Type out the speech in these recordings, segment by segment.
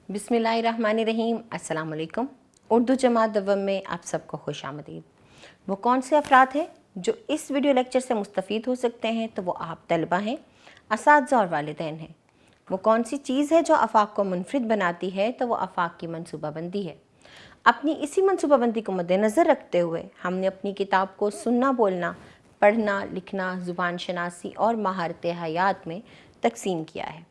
बिस्मिल्लाहिर्रहमानिर्रहीम। अस्सलाम वालेकुम। उर्दू जमात दवम में आप सबको खुश आमदीद। वो कौन से अफराद हैं जो इस वीडियो लेक्चर से मुस्तफ़ीद हो सकते हैं? तो वो आप तलबा हैं, असातिज़ा और वालिदैन हैं। वो कौन सी चीज़ है जो आफाक को मुनफरिद बनाती है? तो वो आफाक की मनसूबाबंदी है। अपनी इसी मनसूबाबंदी को मद्देनज़र रखते हुए हमने अपनी किताब को सुनना, बोलना, पढ़ना, लिखना, ज़ुबान शनासी और महारत हयात में तकसीम किया है।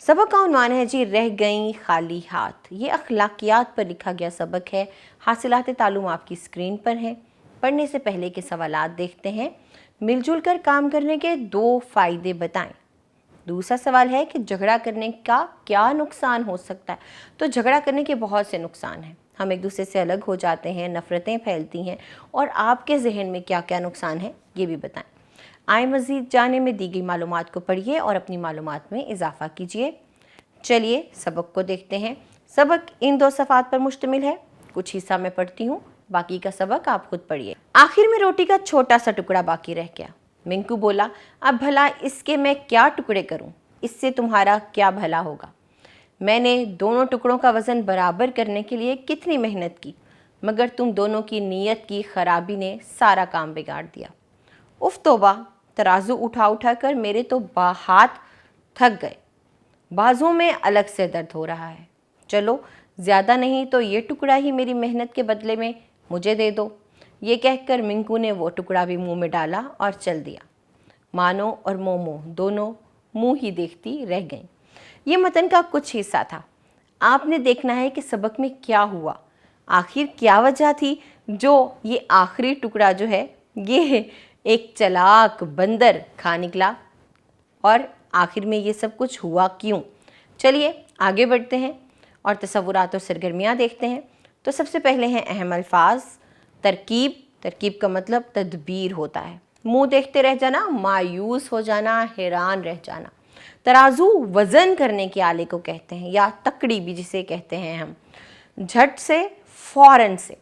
सबक का उन्वान है जी रह गई खाली हाथ। ये अखलाकियात पर लिखा गया सबक है। हासिलात तालुम आपकी स्क्रीन पर हैं। पढ़ने से पहले के सवालात देखते हैं। मिलजुल कर काम करने के 2 फ़ायदे बताएं। दूसरा सवाल है कि झगड़ा करने का क्या नुकसान हो सकता है? तो झगड़ा करने के बहुत से नुकसान हैं। हम एक दूसरे से अलग हो जाते हैं, नफ़रतें फैलती हैं, और आपके जहन में क्या क्या नुकसान है ये भी बताएं। आए मज़ीद जाने में दी गई मालूमात को पढ़िए और अपनी मालूमात में इजाफ़ा कीजिए। चलिए सबक को देखते हैं। सबक इन 2 सफ़ात पर मुश्तमिल है। कुछ हिस्सा मैं पढ़ती हूँ, बाकी का सबक आप खुद पढ़िए। आखिर में रोटी का छोटा सा टुकड़ा बाकी रह गया। मिंकू बोला, अब भला इसके मैं क्या टुकड़े करूँ? इससे तुम्हारा क्या भला होगा? मैंने दोनों टुकड़ों का वज़न बराबर करने के लिए कितनी मेहनत की, मगर तुम दोनों की नीयत की खराबी ने सारा काम बिगाड़ दिया। उफ तौबा, तराजू उठा उठा कर मेरे तो हाथ थक गए, बाजों में अलग से दर्द हो रहा है। चलो ज़्यादा नहीं तो ये टुकड़ा ही मेरी मेहनत के बदले में मुझे दे दो। ये कहकर मिंकू ने वो टुकड़ा भी मुंह में डाला और चल दिया। मानो और मोमो दोनों मुंह ही देखती रह गईं। ये मतन का कुछ हिस्सा था। आपने देखना है कि सबक में क्या हुआ, आखिर क्या वजह थी जो ये आखिरी टुकड़ा जो है ये एक चालाक बंदर खा निकला, और आखिर में ये सब कुछ हुआ क्यों। चलिए आगे बढ़ते हैं और तसव्वुरात और सरगर्मियाँ देखते हैं। तो सबसे पहले हैं अहम अल्फाज। तरकीब। तरकीब का मतलब तदबीर होता है। मुंह देखते रह जाना, मायूस हो जाना, हैरान रह जाना। तराजू वज़न करने के आले को कहते हैं, या तकड़ी भी जिसे कहते हैं हम। झट से, फ़ौरन से।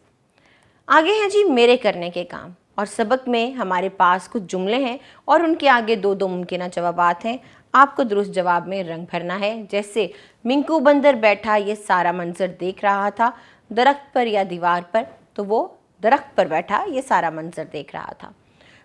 आगे हैं जी मेरे करने के काम, और सबक में हमारे पास कुछ जुमले हैं और उनके आगे 2 मुमकिन जवाबात हैं। आपको दुरुस्त जवाब में रंग भरना है। जैसे मिंकू बंदर बैठा ये सारा मंजर देख रहा था दरख्त पर या दीवार पर, तो वो दरख्त पर बैठा ये सारा मंजर देख रहा था।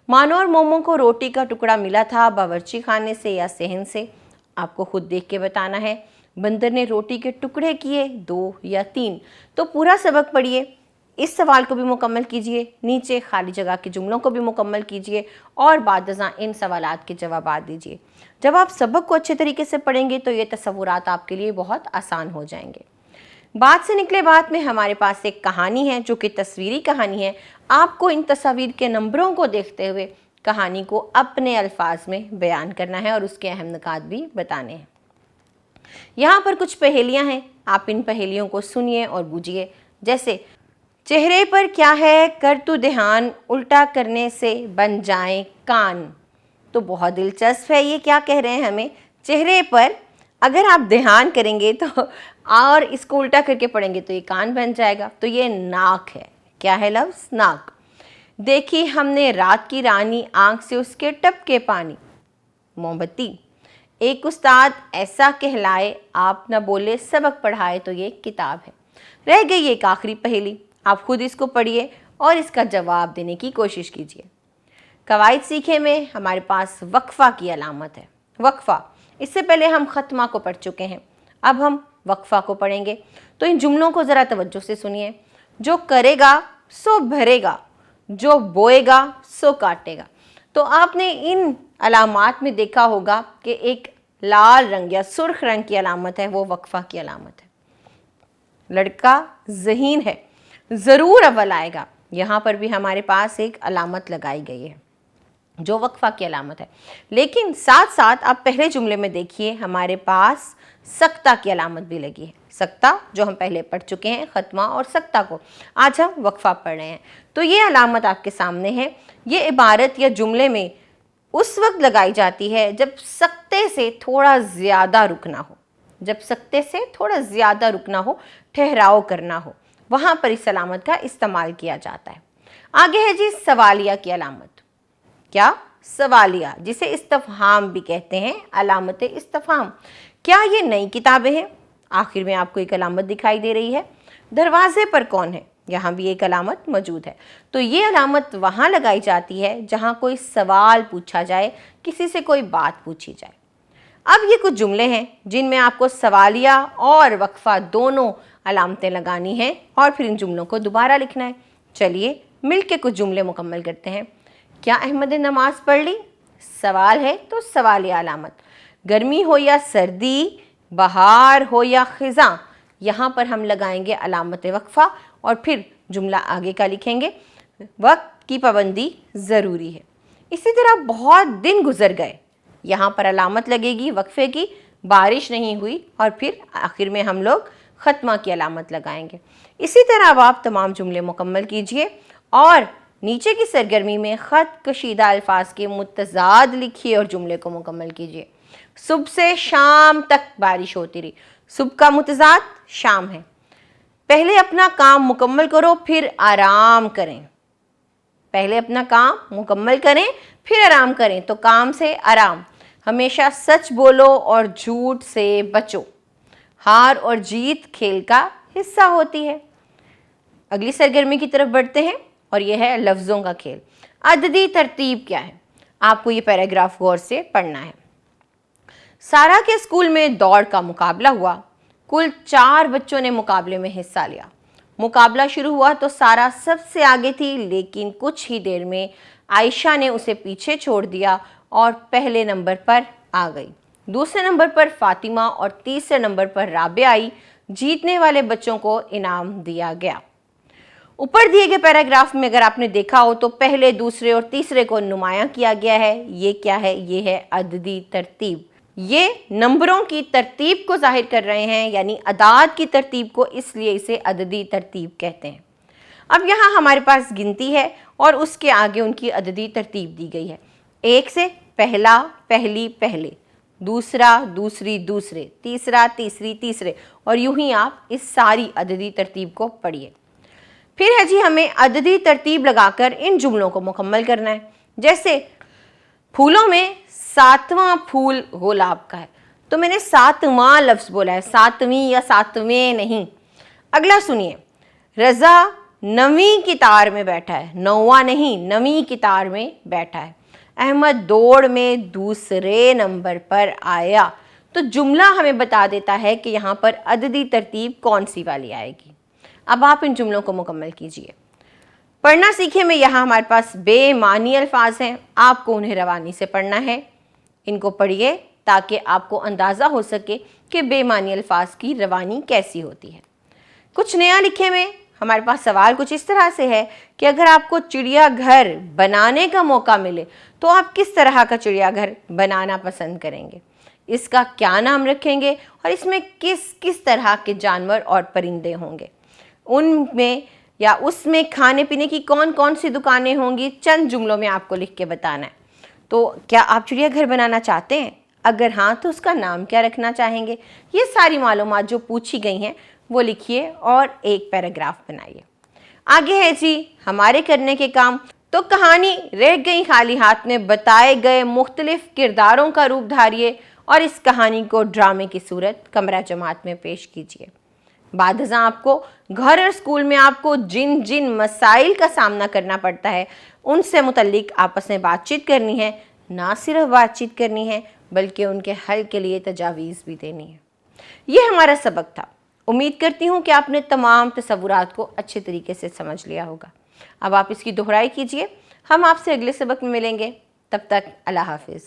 मानो और मोमो को रोटी का टुकड़ा मिला था बावर्ची खाने से या सहन से, आपको खुद देख के बताना है। बंदर ने रोटी के टुकड़े किए 2 या 3। तो पूरा सबक पढ़िए, इस सवाल को भी मुकम्मल कीजिए, नीचे खाली जगह के जुमलों को भी मुकम्मल कीजिए और बादज़ां इन सवालात के जवाब दीजिए। जब आप सबक को अच्छे तरीके से पढ़ेंगे तो ये तसव्वुरात आपके लिए बहुत आसान हो जाएंगे। बात से निकले बात में हमारे पास एक कहानी है जो कि तस्वीरी कहानी है। आपको इन तस्वीर के नंबरों को देखते हुए कहानी को अपने अल्फाज में बयान करना है और उसके अहम नुकात भी बताने हैं। यहाँ पर कुछ पहेलियाँ हैं, आप इन पहेलियों को सुनिए और बूझिए। जैसे चेहरे पर क्या है कर तू ध्यान, उल्टा करने से बन जाए कान। तो बहुत दिलचस्प है, ये क्या कह रहे हैं हमें? चेहरे पर अगर आप ध्यान करेंगे तो और इसको उल्टा करके पढ़ेंगे तो ये कान बन जाएगा। तो ये नाक है। क्या है लफ्ज़? नाक। देखी हमने रात की रानी, आंख से उसके टपके पानी। मोमबत्ती। एक उस्ताद ऐसा कहलाए, आप न बोले सबक पढ़ाए, तो ये किताब है। रह गई एक आखिरी पहेली, आप खुद इसको पढ़िए और इसका जवाब देने की कोशिश कीजिए। कवायद सीखे में हमारे पास वक्फ़ा की अलामत है। वक्फ़ा, इससे पहले हम ख़त्मा को पढ़ चुके हैं, अब हम वक्फ़ा को पढ़ेंगे। तो इन जुमलों को ज़रा तवज्जो से सुनिए। जो करेगा सो भरेगा, जो बोएगा सो काटेगा। तो आपने इन अलामात में देखा होगा कि एक लाल रंग या सुर्ख रंग की अलामत है, वो वक्फ़ा की अलामत है। लड़का ज़हीन है, ज़रूर अव्वल आएगा। यहाँ पर भी हमारे पास एक अलामत लगाई गई है जो वक्फ़ा की अलामत है। लेकिन साथ साथ आप पहले जुमले में देखिए हमारे पास सक्ता की अलामत भी लगी है। सक्ता जो हम पहले पढ़ चुके हैं, ख़त्मा और सक्ता को, आज हम वक्फ़ा पढ़ रहे हैं। तो ये अलामत आपके सामने है। ये इबारत या जुमले में उस वक्त लगाई जाती है जब सक्ते से थोड़ा ज़्यादा रुकना हो, जब सक्ते से थोड़ा ज़्यादा रुकना हो, ठहराव करना हो, वहाँ पर इस अलामत का इस्तेमाल किया जाता है। आगे है जी सवालिया की अलामत। क्या? सवालिया, जिसे इस्तफहाम भी कहते हैं, अलामत इस्तफहाम। क्या ये नई किताबें हैं? आखिर में आपको एक अलामत दिखाई दे रही है। दरवाजे पर कौन है, यहाँ भी एक अलामत मौजूद है। तो ये अलामत वहाँ लगाई जाती है जहाँ कोई सवाल पूछा जाए, किसी से कोई बात पूछी जाए। अब ये कुछ जुमले हैं जिनमें आपको सवालिया और वक्फा दोनों अलामतें लगानी हैं और फिर इन जुमलों को दोबारा लिखना है। चलिए मिलके कुछ जुमले मुकम्मल करते हैं। क्या अहमद ने नमाज पढ़ ली? सवाल है तो सवालिया अलामत। गर्मी हो या सर्दी, बहार हो या खिज़ां, यहाँ पर हम लगाएंगे अलामत वक्फा और फिर जुमला आगे का लिखेंगे। वक्त की पाबंदी ज़रूरी है। इसी तरह बहुत दिन गुजर गए, यहाँ पर अलामत लगेगी वक्फे की, बारिश नहीं हुई, और फिर आखिर में हम लोग ख़त्मा की अलामत लगाएंगे। इसी तरह अब आप तमाम जुमले मुकम्मल कीजिए और नीचे की सरगर्मी में ख़त कशीदा अल्फाज के मुतज़ाद लिखिए और जुमले को मुकम्मल कीजिए। सुबह से शाम तक बारिश होती रही। सुबह का मुतज़ाद शाम है। पहले अपना काम मुकम्मल करो फिर आराम करें। पहले अपना काम मुकम्मल करें फिर आराम करें, तो काम से आराम। हमेशा सच बोलो और झूठ से बचो। हार और जीत खेल का हिस्सा होती है। अगली सरगर्मी की तरफ बढ़ते हैं और यह है लफ्ज़ों का खेल। अददी तरतीब क्या है, आपको ये पैराग्राफ गौर से पढ़ना है। सारा के स्कूल में दौड़ का मुकाबला हुआ। कुल 4 बच्चों ने मुकाबले में हिस्सा लिया। मुकाबला शुरू हुआ तो सारा सबसे आगे थी, लेकिन कुछ ही देर में आयशा ने उसे पीछे छोड़ दिया और पहले नंबर पर आ गई। दूसरे नंबर पर फातिमा और तीसरे नंबर पर राबिया आई। जीतने वाले बच्चों को इनाम दिया गया। ऊपर दिए गए पैराग्राफ में अगर आपने देखा हो तो पहले, दूसरे और तीसरे को नुमायां किया गया है। ये क्या है? ये है अददी तरतीब। ये नंबरों की तरतीब को जाहिर कर रहे हैं, यानी अदाद की तरतीब को, इसलिए इसे अददी तरतीब कहते हैं। अब यहाँ हमारे पास गिनती है और उसके आगे उनकी अददी तरतीब दी गई है। 1 से पहला, पहली, पहले, दूसरा, दूसरी, दूसरे, तीसरा, तीसरी, तीसरे, और यूं ही आप इस सारी अददी तरतीब को पढ़िए। फिर है जी हमें अददी तरतीब लगाकर इन जुमलों को मुकम्मल करना है। जैसे फूलों में 7वां फूल गुलाब का है, तो मैंने 7वां लफ्ज़ बोला है, 7वीं या 7वें नहीं। अगला सुनिए, रज़ा 9वीं कितार में बैठा है, 9वां नहीं, 9वीं कितार में बैठा है। अहमद दौड़ में दूसरे नंबर पर आया। तो जुमला हमें बता देता है कि यहाँ पर अददी तरतीब कौन सी वाली आएगी। अब आप इन जुमलों को मुकम्मल कीजिए। पढ़ना सीखे में यहाँ हमारे पास बेमानी अल्फाज हैं, आपको उन्हें रवानी से पढ़ना है। इनको पढ़िए ताकि आपको अंदाज़ा हो सके कि बेमानी अल्फाज की रवानी कैसी होती है। कुछ नया लिखे में हमारे पास सवाल कुछ इस तरह से है कि अगर आपको चिड़ियाघर बनाने का मौका मिले तो आप किस तरह का चिड़ियाघर बनाना पसंद करेंगे, इसका क्या नाम रखेंगे और इसमें किस किस तरह के जानवर और परिंदे होंगे, उनमें या उसमें खाने पीने की कौन कौन सी दुकानें होंगी, चंद जुमलों में आपको लिख के बताना है। तो क्या आप चिड़ियाघर बनाना चाहते हैं? अगर हाँ तो उसका नाम क्या रखना चाहेंगे? ये सारी मालूमात जो पूछी गई हैं वो लिखिए और एक पैराग्राफ बनाइए। आगे है जी हमारे करने के काम। तो कहानी रह गई खाली हाथ में बताए गए मुख्तलिफ किरदारों का रूप धारिए और इस कहानी को ड्रामे की सूरत कमरा जमात में पेश कीजिए। बादशाह आपको घर और स्कूल में आपको जिन जिन मसाइल का सामना करना पड़ता है उनसे मुतल्लिक आपस में बातचीत करनी है। ना सिर्फ बातचीत करनी है बल्कि उनके हल के लिए तजावीज़ भी देनी है। ये हमारा सबक था। उम्मीद करती हूँ कि आपने तमाम तसव्वुरात को अच्छे तरीके से समझ लिया होगा। अब आप इसकी दोहराई कीजिए। हम आपसे अगले सबक में मिलेंगे। तब तक अल्लाह हाफिज़।